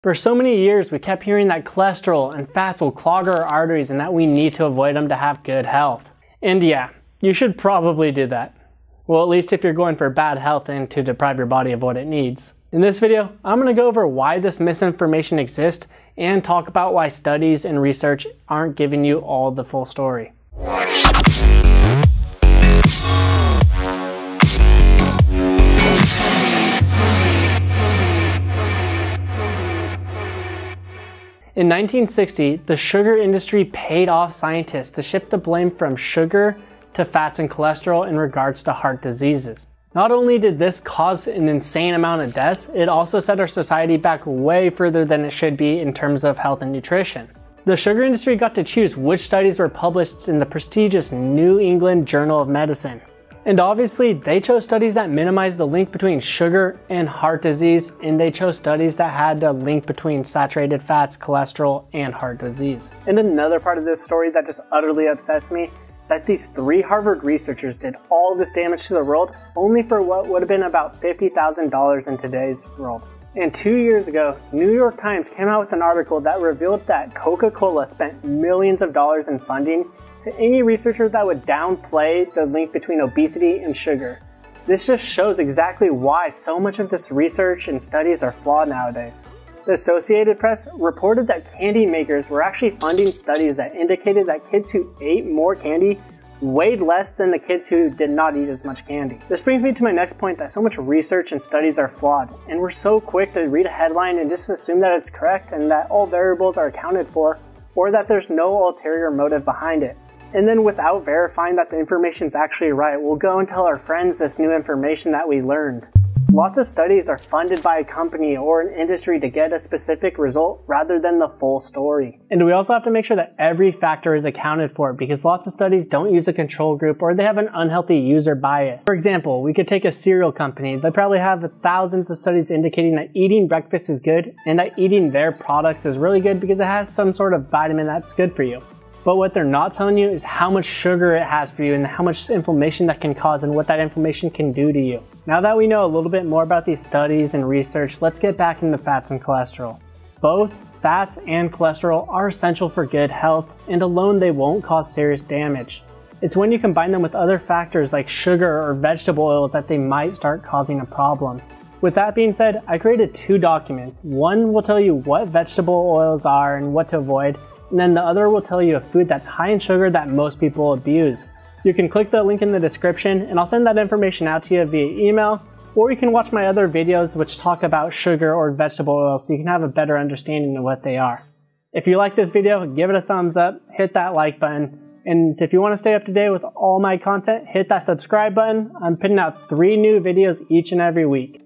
For so many years, we kept hearing that cholesterol and fats will clog our arteries and that we need to avoid them to have good health. And yeah, you should probably do that. Well, at least if you're going for bad health and to deprive your body of what it needs. In this video, I'm going to go over why this misinformation exists and talk about why studies and research aren't giving you all the full story. In 1960, the sugar industry paid off scientists to shift the blame from sugar to fats and cholesterol in regards to heart diseases. Not only did this cause an insane amount of deaths, it also set our society back way further than it should be in terms of health and nutrition. The sugar industry got to choose which studies were published in the prestigious New England Journal of Medicine. And obviously, they chose studies that minimized the link between sugar and heart disease, and they chose studies that had a link between saturated fats, cholesterol, and heart disease. And another part of this story that just utterly upsets me is that these 3 Harvard researchers did all this damage to the world only for what would have been about $50,000 in today's world. And 2 years ago, New York Times came out with an article that revealed that Coca-Cola spent millions of dollars in funding to any researcher that would downplay the link between obesity and sugar. This just shows exactly why so much of this research and studies are flawed nowadays. The Associated Press reported that candy makers were actually funding studies that indicated that kids who ate more candy weighed less than the kids who did not eat as much candy. This brings me to my next point, that so much research and studies are flawed, and we're so quick to read a headline and just assume that it's correct and that all variables are accounted for, or that there's no ulterior motive behind it. And then without verifying that the information is actually right, we'll go and tell our friends this new information that we learned. Lots of studies are funded by a company or an industry to get a specific result rather than the full story. And we also have to make sure that every factor is accounted for, because lots of studies don't use a control group or they have an unhealthy user bias. For example, we could take a cereal company. They probably have thousands of studies indicating that eating breakfast is good and that eating their products is really good because it has some sort of vitamin that's good for you. But what they're not telling you is how much sugar it has for you and how much inflammation that can cause and what that inflammation can do to you. Now that we know a little bit more about these studies and research, let's get back into fats and cholesterol. Both fats and cholesterol are essential for good health, and alone they won't cause serious damage. It's when you combine them with other factors like sugar or vegetable oils that they might start causing a problem. With that being said, I created 2 documents. One will tell you what vegetable oils are and what to avoid, and then the other will tell you a food that's high in sugar that most people abuse. You can click the link in the description and I'll send that information out to you via email, or you can watch my other videos which talk about sugar or vegetable oil so you can have a better understanding of what they are. If you like this video, give it a thumbs up, hit that like button, and if you want to stay up to date with all my content, hit that subscribe button. I'm putting out 3 new videos each and every week.